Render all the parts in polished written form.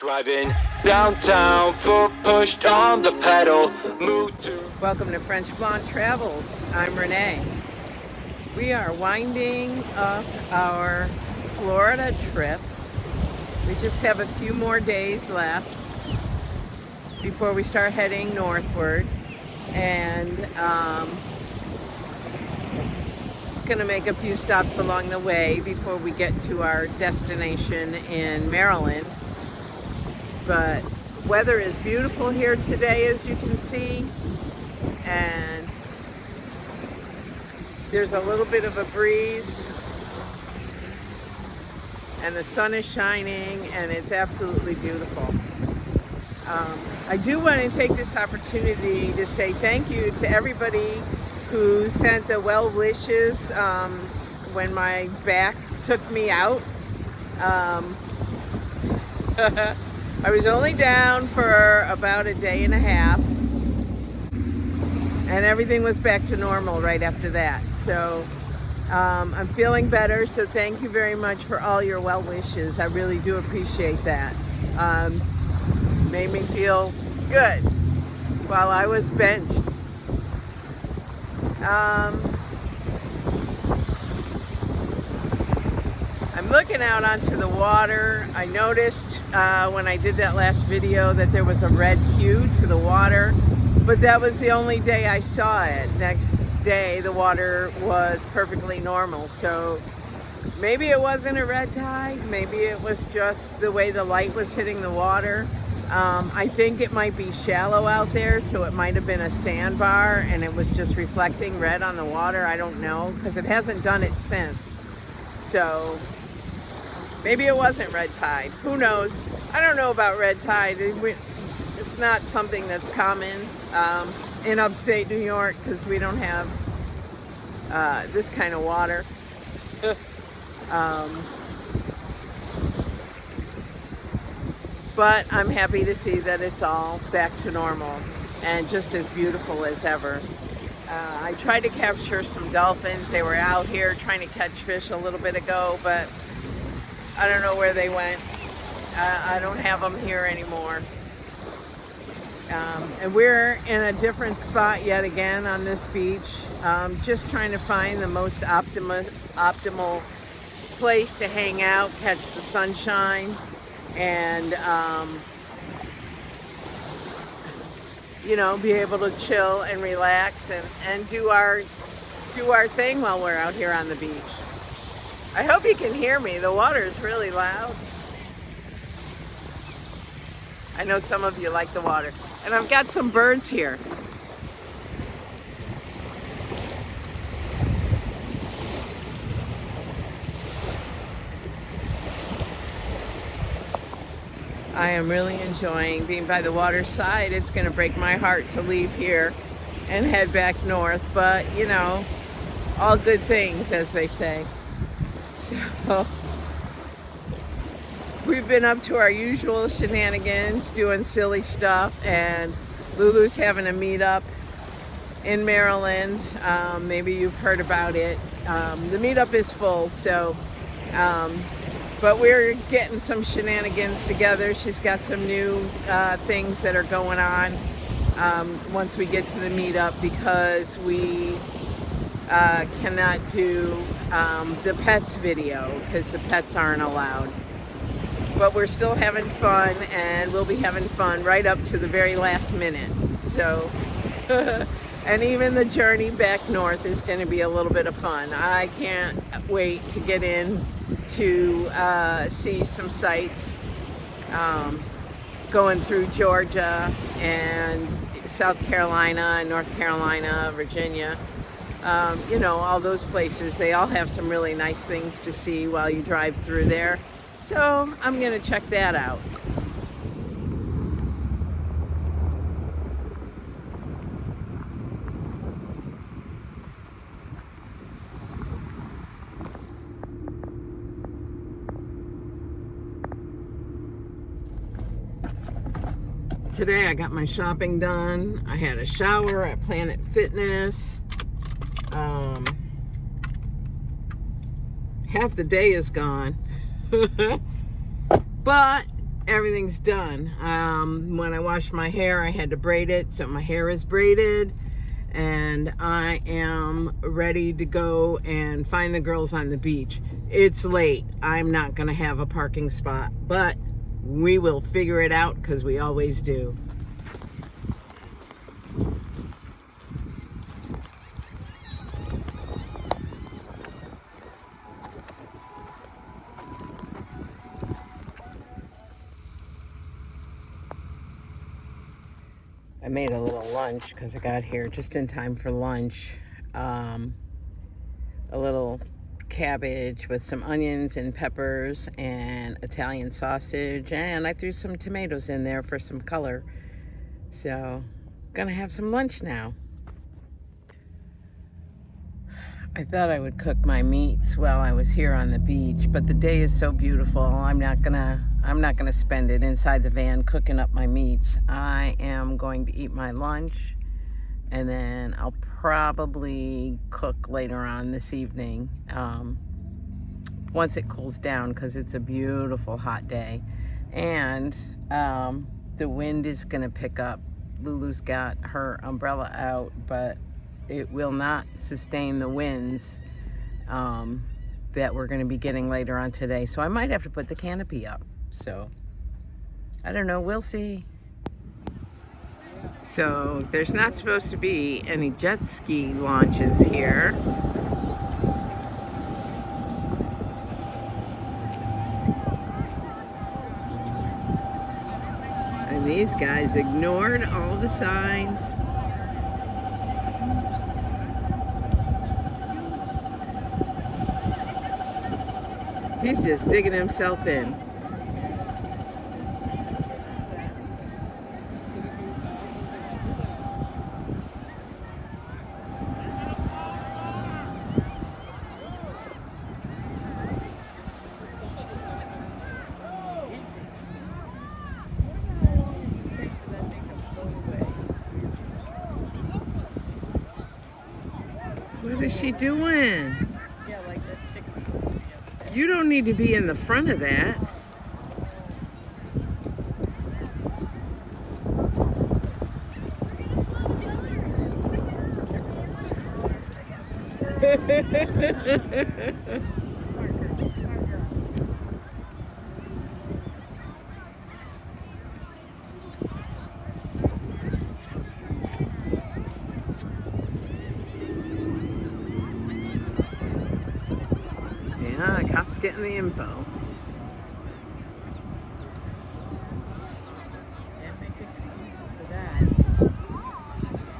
Driving downtown, foot pushed on the pedal. Welcome to French Blonde Travels. I'm Renee. We are winding up our Florida trip. We just have a few more days left before we start heading northward, and gonna make a few stops along the way before we get to our destination in Maryland. But weather is beautiful here today, as you can see, and there's a little bit of a breeze and the sun is shining and it's absolutely beautiful. I do want to take this opportunity to say thank you to everybody who sent the well wishes when my back took me out. I was only down for about a day and a half, and everything was back to normal right after that. So I'm feeling better, so thank you very much for all your well wishes. I really do appreciate that. Made me feel good while I was benched. I'm looking out onto the water. I noticed when I did that last video that there was a red hue to the water, but that was the only day I saw it. Next day the water was perfectly normal, so maybe it wasn't a red tide, maybe it was just the way the light was hitting the water. I think it might be shallow out there, so it might have been a sandbar and it was just reflecting red on the water. I don't know, because it hasn't done it since. So maybe it wasn't red tide. Who knows? I don't know about red tide. It's not something that's common in upstate New York, because we don't have this kind of water. But I'm happy to see that it's all back to normal and just as beautiful as ever. I tried to capture some dolphins. They were out here trying to catch fish a little bit ago, but I don't know where they went. I don't have them here anymore. And we're in a different spot yet again on this beach, just trying to find the most optimal place to hang out, catch the sunshine, and you know, be able to chill and relax and do our thing while we're out here on the beach. I hope you can hear me. The water is really loud. I know some of you like the water. And I've got some birds here. I am really enjoying being by the water side. It's going to break my heart to leave here and head back north, but you know, all good things, as they say. So we've been up to our usual shenanigans, doing silly stuff, and Lulu's having a meetup in Maryland. Maybe you've heard about it. The meetup is full, so but we're getting some shenanigans together. She's got some new things that are going on once we get to the meetup, because we cannot do the pets video because the pets aren't allowed. But we're still having fun, and we'll be having fun right up to the very last minute. So, and even the journey back north is going to be a little bit of fun. I can't wait to get in to see some sights, going through Georgia and South Carolina, North Carolina, Virginia. You know, all those places, they all have some really nice things to see while you drive through there. So I'm going to check that out. Today I got my shopping done. I had a shower at Planet Fitness. Half the day is gone. But everything's done. When I washed my hair, I had to braid it, so my hair is braided, and I am ready to go and find the girls on the beach. It's late. I'm not gonna have a parking spot, but we will figure it out because we always do. I made a little lunch because I got here just in time for lunch. A little cabbage with some onions and peppers and Italian sausage, and I threw some tomatoes in there for some color. So, gonna have some lunch now. I thought I would cook my meats while I was here on the beach, but the day is so beautiful. I'm not gonna spend it inside the van cooking up my meats. I am going to eat my lunch, and then I'll probably cook later on this evening once it cools down, because it's a beautiful hot day, and the wind is gonna pick up. Lulu's got her umbrella out, but it will not sustain the winds that we're going to be getting later on today. So I might have to put the canopy up. So I don't know. We'll see. So there's not supposed to be any jet ski launches here. And these guys ignored all the signs. He's just digging himself in. What is she doing? You don't need to be in the front of that. Yeah, the cop's getting the info. Can't make excuses for that.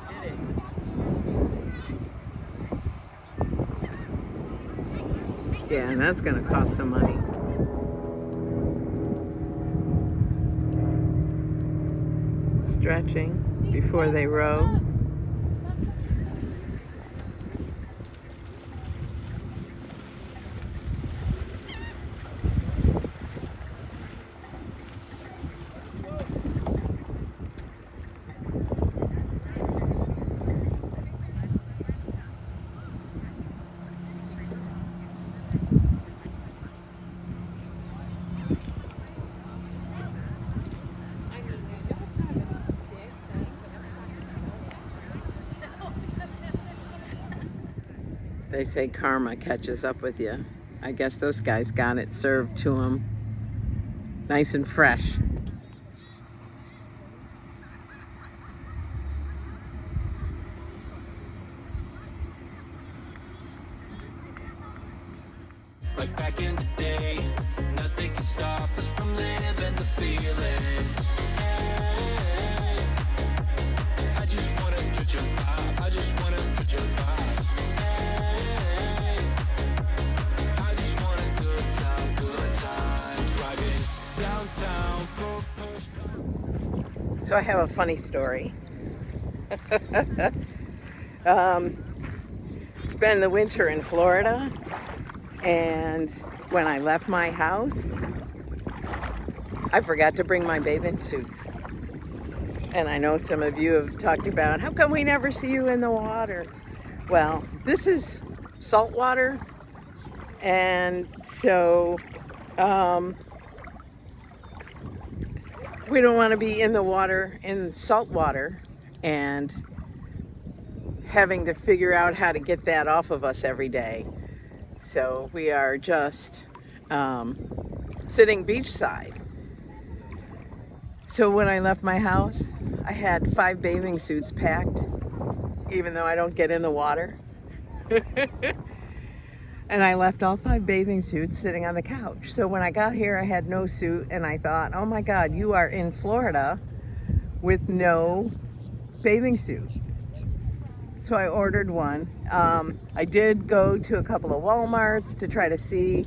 Did it. Yeah, and that's gonna cost some money. Stretching before they row. They say karma catches up with you. I guess those guys got it served to them nice and fresh. Like back in the day, nothing can stop us from living the feeling. Hey, I just wanna touch your vibe. I just wanna touch your vibe. Hey, I just want a good time. Driving downtown for push. So I have a funny story. Spend the winter in Florida, and when I left my house, I forgot to bring my bathing suits. And I know some of you have talked about, how come we never see you in the water? Well, this is salt water, and so we don't want to be in the water, in salt water, and having to figure out how to get that off of us every day. So we are just sitting beachside. So when I left my house, I had 5 bathing suits packed, even though I don't get in the water. And I left all 5 bathing suits sitting on the couch. So when I got here, I had no suit, and I thought, oh my God, you are in Florida with no bathing suit. So I ordered one. I did go to a couple of Walmarts to try to see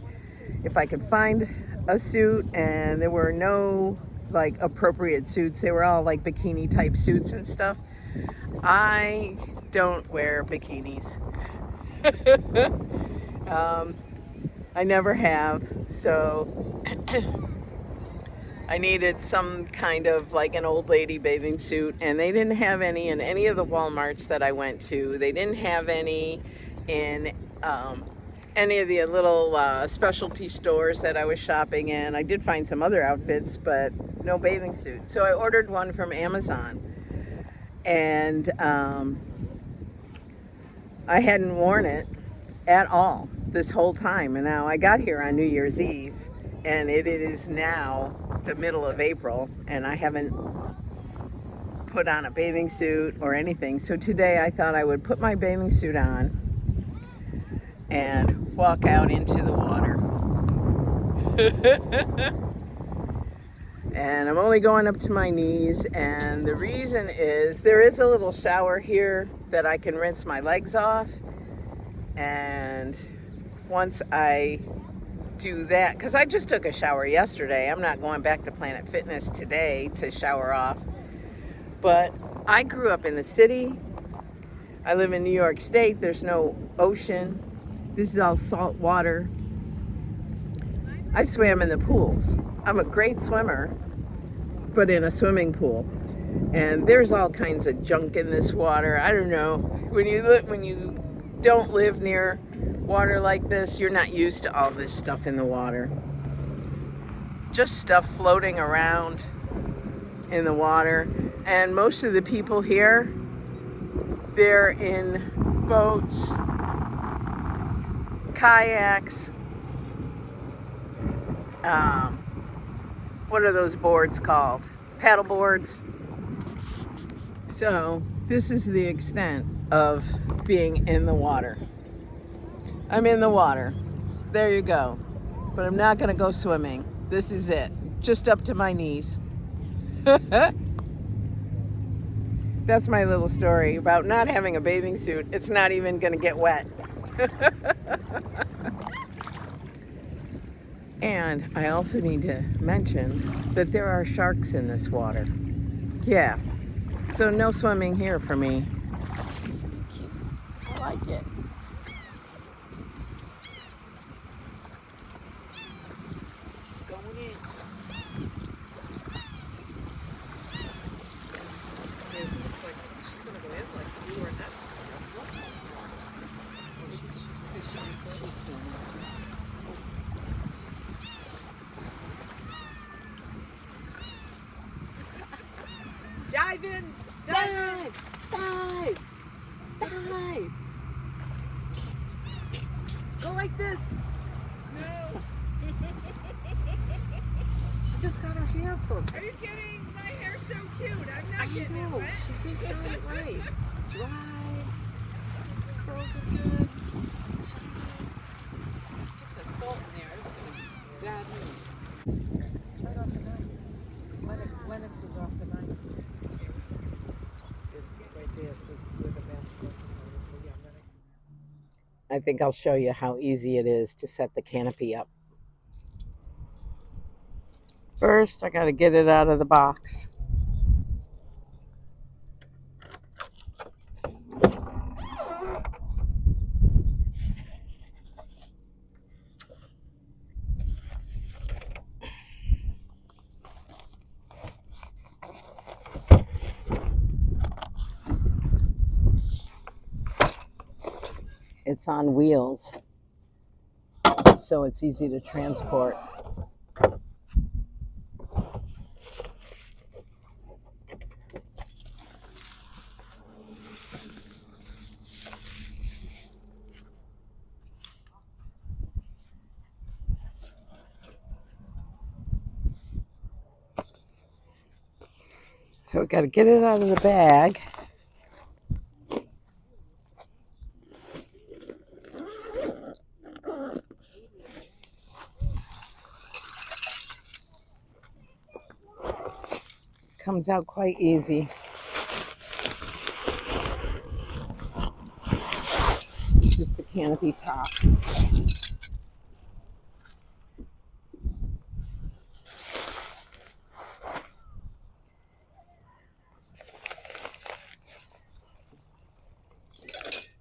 if I could find a suit, and there were no like appropriate suits. They were all like bikini type suits and stuff. I don't wear bikinis. I never have, so I needed some kind of like an old lady bathing suit, and they didn't have any in any of the Walmarts that I went to. They didn't have any in any of the little specialty stores that I was shopping in. I did find some other outfits, but no bathing suit. So I ordered one from Amazon, and I hadn't worn it at all this whole time. And now I got here on New Year's Eve, and it is now the middle of April, and I haven't put on a bathing suit or anything. So today I thought I would put my bathing suit on and walk out into the water. And I'm only going up to my knees, and the reason is there is a little shower here that I can rinse my legs off. And once I do that, because I just took a shower yesterday, I'm not going back to Planet Fitness today to shower off. But I grew up in the city. I live in New York State. There's no ocean. This is all salt water. I swam in the pools. I'm a great swimmer, but in a swimming pool. And there's all kinds of junk in this water. I don't know. When you don't live near water like this, you're not used to all this stuff in the water. Just stuff floating around in the water. And most of the people here, they're in boats, kayaks, what are those boards called? Paddle boards. So this is the extent of being in the water. I'm in the water. There you go. But I'm not gonna go swimming. This is it. Just up to my knees. That's my little story about not having a bathing suit. It's not even gonna get wet. And I also need to mention that there are sharks in this water. Yeah. So no swimming here for me. Isn't it cute? I like it. She's going in. It looks like she's gonna go in like you or not. Oh, she's fishing. She's doing it. Dive in! Dive! Dive! Dive! Go like this! No! She just got her hair perfect. Are you kidding? My hair's so cute. I'm not getting it wet. She just got it right. Dry. Curls are good. Get that salt in there. It's going to be bad news. It's right off the knife. Lennox is off the knife. Right there, it says where the bass focus on. So yeah, Lennox. I think I'll show you how easy it is to set the canopy up. First, I got to get it out of the box. It's on wheels, so it's easy to transport. So we got to get it out of the bag. Comes out quite easy. This is the canopy top.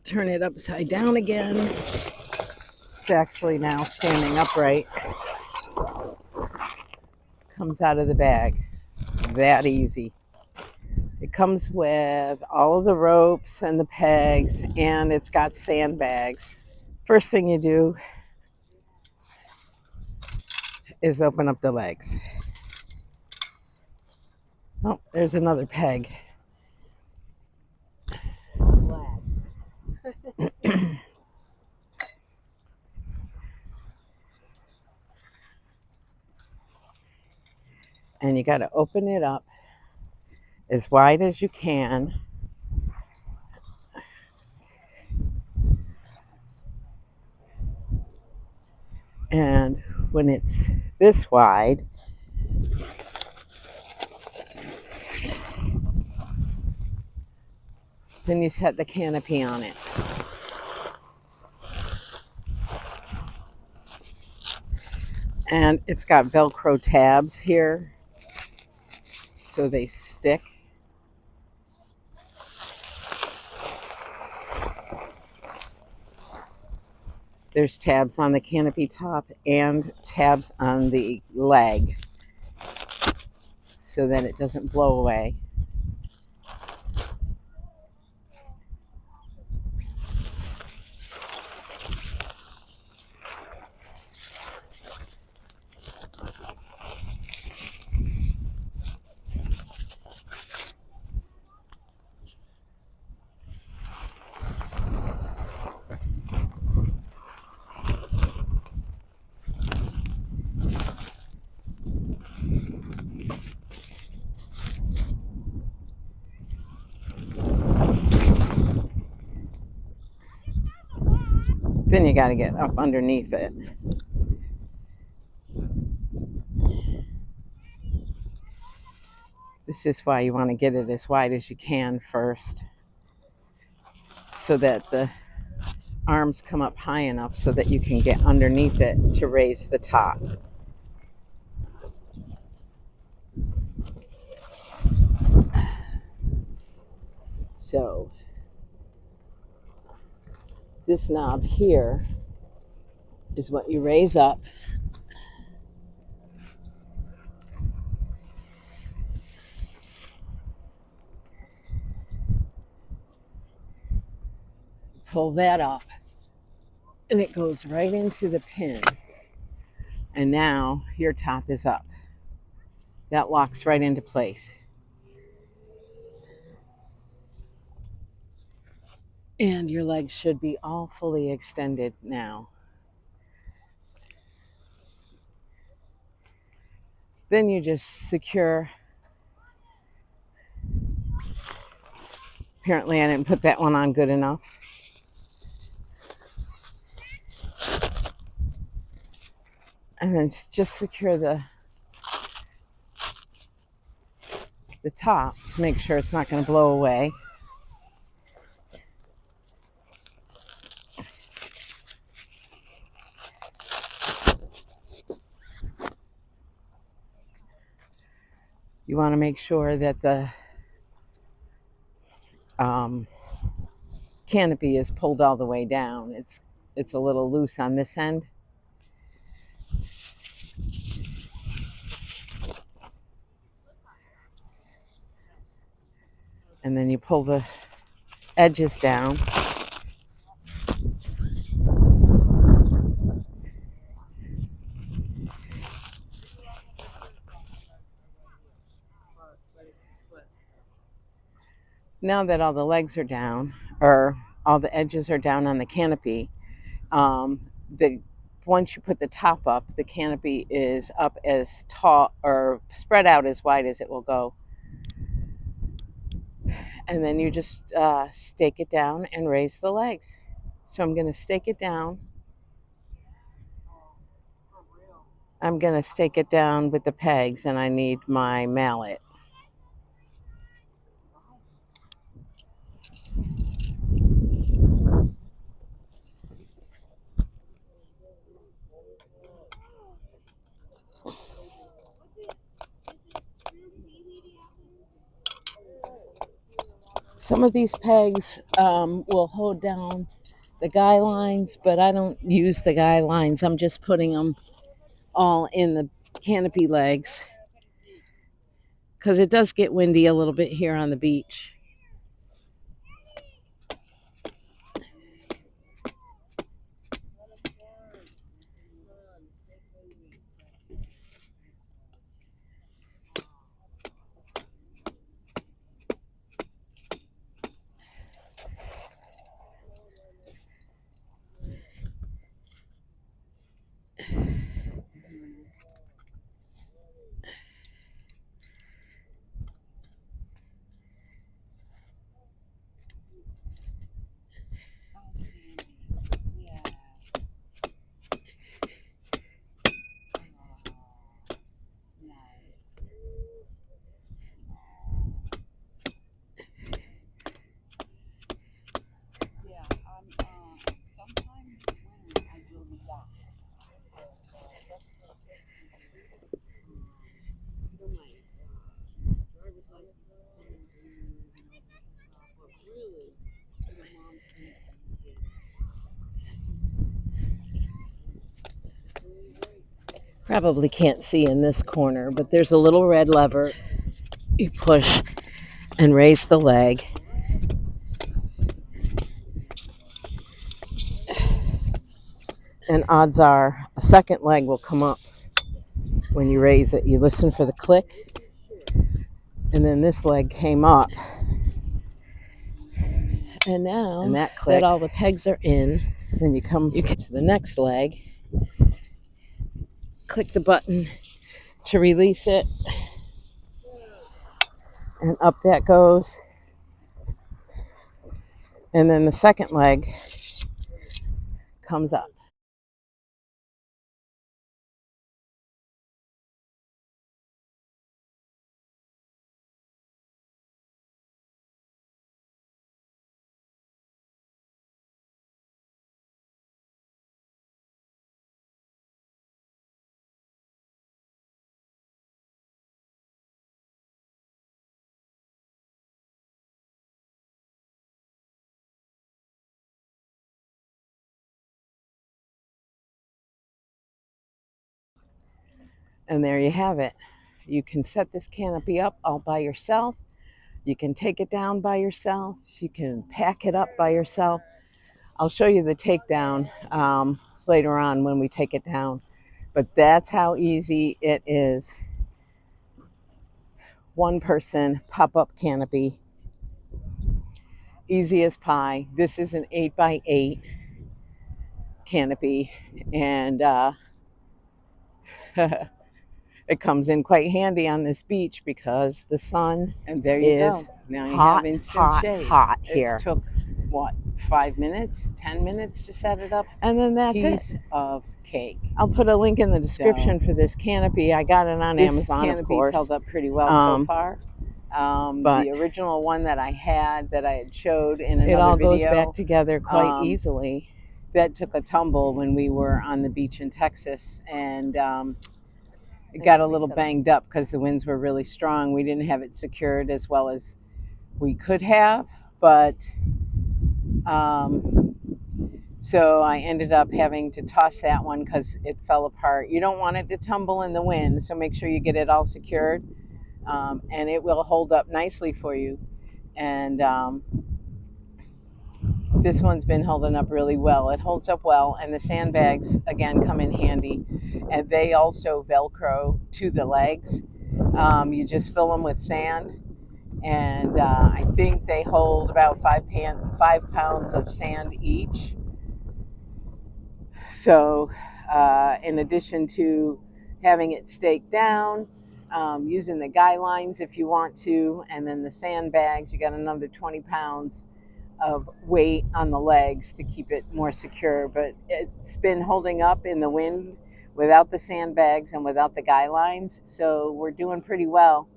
Turn it upside down again. It's actually now standing upright. Comes out of the bag. That easy. It comes with all of the ropes and the pegs, and it's got sandbags. First thing you do is open up the legs. Oh, there's another peg. And you got to open it up as wide as you can. And when it's this wide, then you set the canopy on it. And it's got Velcro tabs here, so they stick. There's tabs on the canopy top and tabs on the leg so that it doesn't blow away. Then you got to get up underneath it. This is why you want to get it as wide as you can first, so that the arms come up high enough so that you can get underneath it to raise the top. So this knob here is what you raise up. Pull that up, and it goes right into the pin. And now your top is up. That locks right into place. And your legs should be all fully extended now. Then you just secure. Apparently I didn't put that one on good enough. And then just secure the top to make sure it's not going to blow away. You want to make sure that the canopy is pulled all the way down. It's a little loose on this end. And then you pull the edges down. Now that all the legs are down, or all the edges are down on the canopy, once you put the top up, the canopy is up as tall or spread out as wide as it will go. And then you just stake it down and raise the legs. So I'm going to stake it down. I'm going to stake it down with the pegs, and I need my mallet. Some of these pegs will hold down the guy lines, but I don't use the guy lines. I'm just putting them all in the canopy legs because it does get windy a little bit here on the beach. Probably can't see in this corner, but there's a little red lever. You push and raise the leg. And odds are a second leg will come up when you raise it. You listen for the click, and then this leg came up. And now that all the pegs are in, then you get to the next leg, click the button to release it, and up that goes. And then the second leg comes up. And there you have it. You can set this canopy up all by yourself. You can take it down by yourself. You can pack it up by yourself. I'll show you the takedown later on when we take it down. But that's how easy it is. One person pop-up canopy. Easy as pie. This is an 8x8 canopy, and it comes in quite handy on this beach because the sun And there you is go. Now you hot, have instant shade. hot here. It took, what, 5 minutes, 10 minutes to set it up? And then that's Piece it. of cake. I'll put a link in the description for this canopy. I got it on Amazon, of course. This canopy's held up pretty well so far. But the original one that I had showed in another it all video, goes back together quite easily. That took a tumble when we were on the beach in Texas, and it got a little banged up because the winds were really strong. We didn't have it secured as well as we could have, but so I ended up having to toss that one because it fell apart. You don't want it to tumble in the wind, so make sure you get it all secured, and it will hold up nicely for you. And this one's been holding up really well. It holds up well, and the sandbags, again, come in handy. And they also Velcro to the legs. You just fill them with sand, and I think they hold about 5 pounds of sand each. So in addition to having it staked down, using the guy lines if you want to, and then the sandbags, you got another 20 pounds of weight on the legs to keep it more secure. But it's been holding up in the wind without the sandbags and without the guy lines, so we're doing pretty well.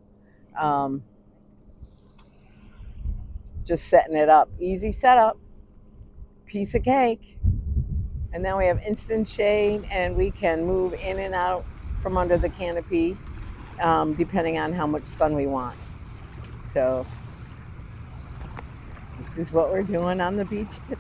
Just setting it up, easy setup, piece of cake. And now we have instant shade, and we can move in and out from under the canopy depending on how much sun we want. So this is what we're doing on the beach today.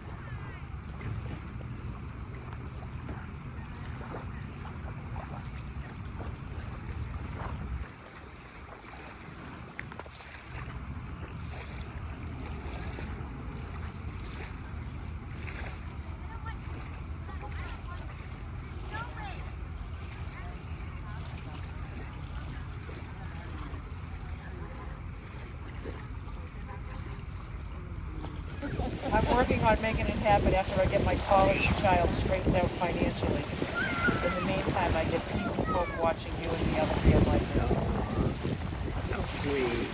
I'm working on making it happen after I get my college child straightened out financially. In the meantime, I get peace and hope watching you and the other feel like this. How sweet.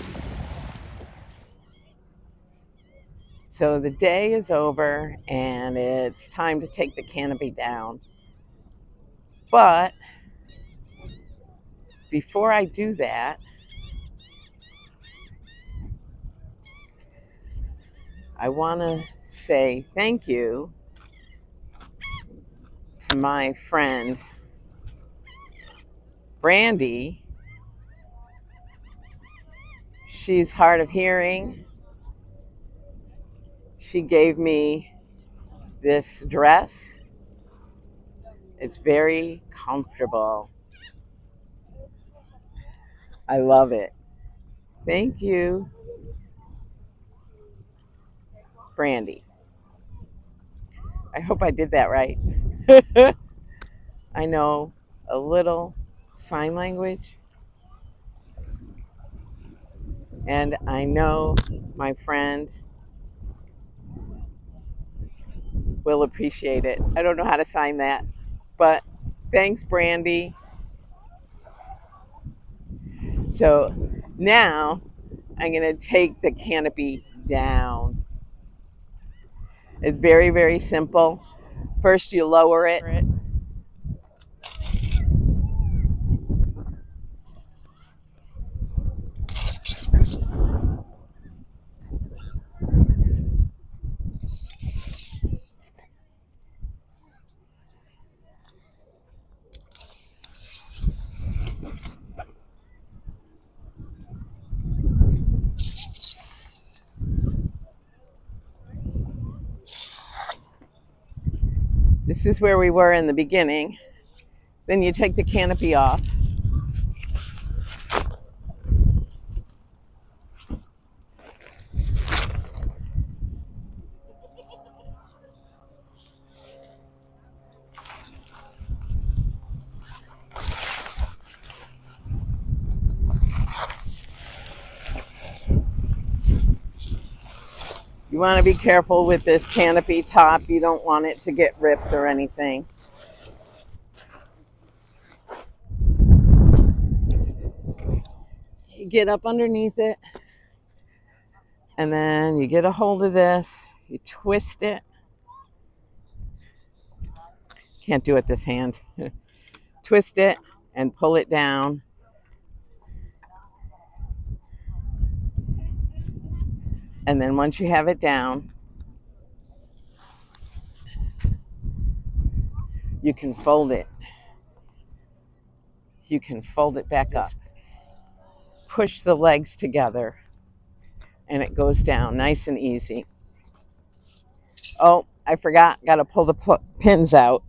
So the day is over, and it's time to take the canopy down. But before I do that, I want to say thank you to my friend Brandy. She's hard of hearing. She gave me this dress. It's very comfortable. I love it. Thank you, Brandy. I hope I did that right. I know a little sign language, and I know my friend will appreciate it. I don't know how to sign that, but thanks, Brandy. So now I'm going to take the canopy down. It's very, very simple. First, you lower it. This is where we were in the beginning. Then you take the canopy off. You want to be careful with this canopy top. You don't want it to get ripped or anything. You get up underneath it, and then you get a hold of this. You twist it. Can't do it this hand. Twist it and pull it down. And then once you have it down, you can fold it. You can fold it back up. Push the legs together, and it goes down nice and easy. Oh, I forgot. Got to pull the pins out.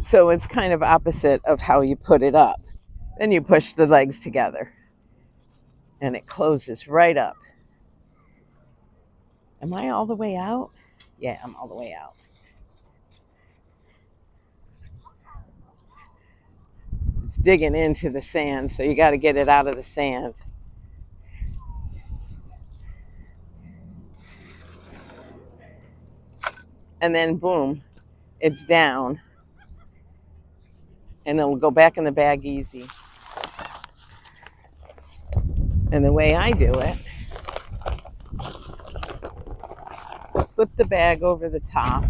So it's kind of opposite of how you put it up. Then you push the legs together, and it closes right up. Am I all the way out? Yeah, I'm all the way out. It's digging into the sand, so you got to get it out of the sand. and then boom, it's down, and it'll go back in the bag easy. And the way I do it, slip the bag over the top,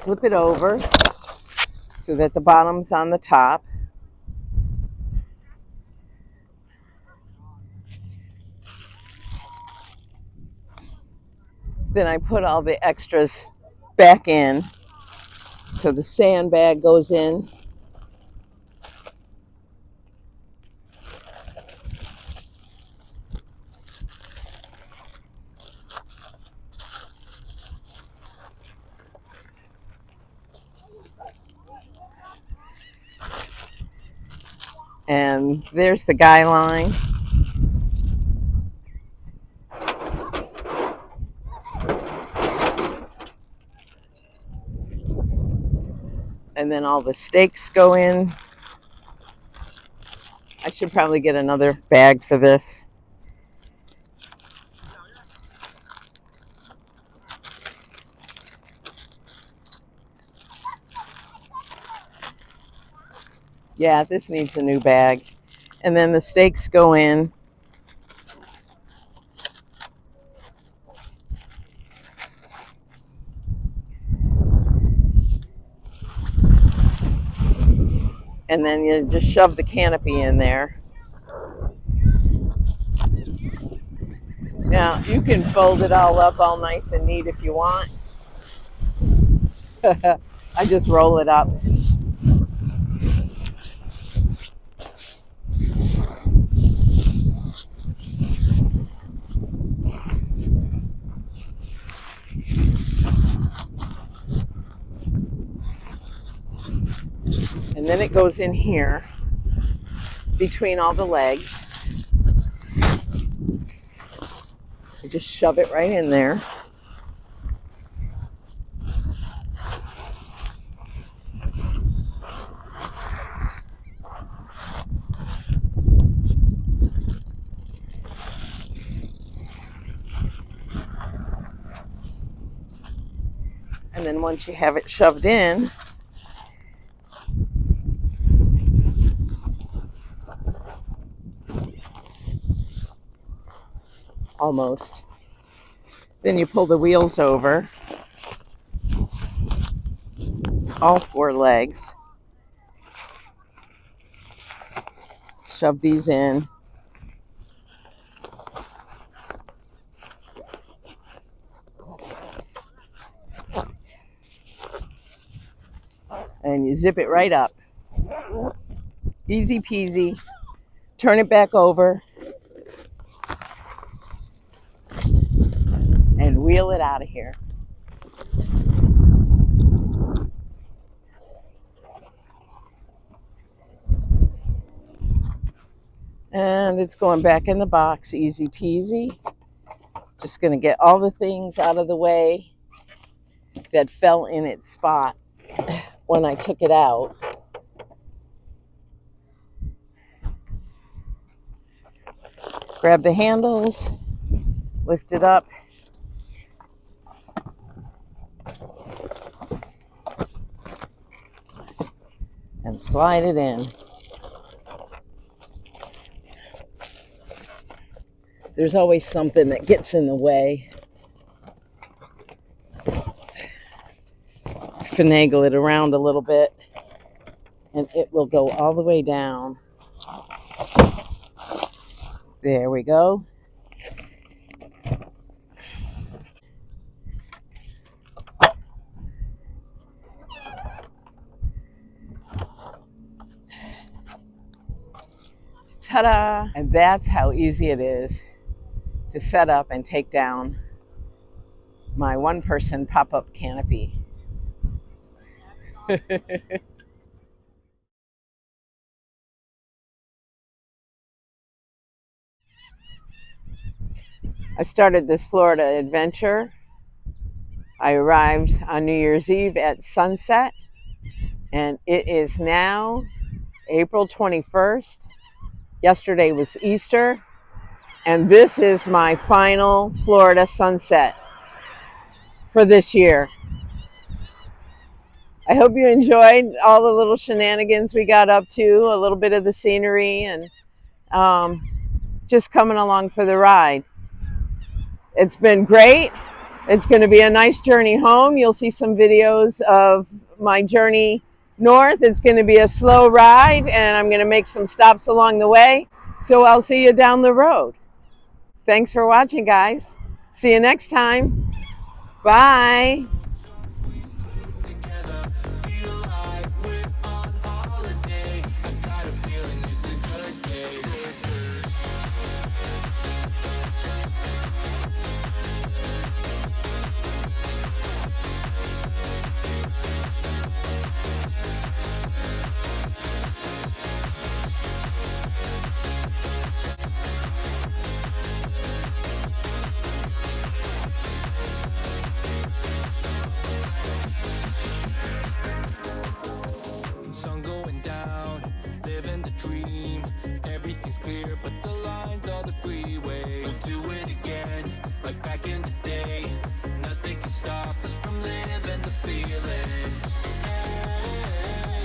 flip it over so that the bottom's on the top. Then I put all the extras back in. So the sandbag goes in. And there's the guy line. And then all the stakes go in. I should probably get another bag for this. Yeah, this needs a new bag. And then the stakes go in. And then you just shove the canopy in there. Now, you can fold it all up all nice and neat if you want. I just roll it up. And then it goes in here between all the legs. You just shove it right in there. And then once you have it shoved in, almost, then you pull the wheels over, all four legs, shove these in, and you zip it right up. Easy peasy. Turn it back over and wheel it out of here. And it's going back in the box, easy peasy. Just going to get all the things out of the way that fell in its spot when I took it out. Grab the handles, lift it up, and slide it in. There's always something that gets in the way. Finagle it around a little bit, and it will go all the way down. There we go. Ta-da! And that's how easy it is to set up and take down my one-person pop-up canopy. I started this Florida adventure I arrived on New Year's Eve at sunset, and it is now April 21st. Yesterday was Easter, and this is my final Florida sunset for this year. I hope you enjoyed all the little shenanigans we got up to, a little bit of the scenery, and just coming along for the ride. It's been great. It's going to be a nice journey home. You'll see some videos of my journey north. It's going to be a slow ride, and I'm going to make some stops along the way. So I'll see you down the road. Thanks for watching, guys. See you next time. Bye. Together, feel like we're on holiday. I got a feeling it's a good day. Sun going down, living the dream. Everything's clear, but the lines are the freeway. Let's do it again, like back in the day. Nothing can stop us from living the feeling. Hey,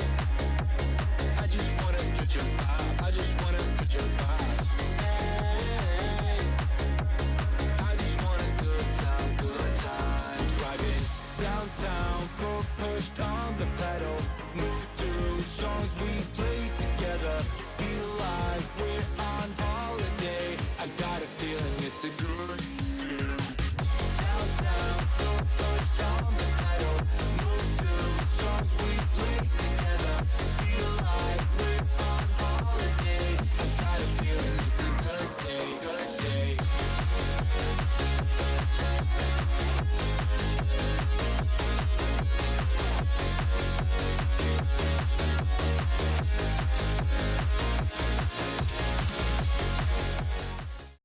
I just wanna touch your vibe. I just wanna touch your vibe. Hey, I just want a good time, good time. Driving downtown, foot pushed on the pedal.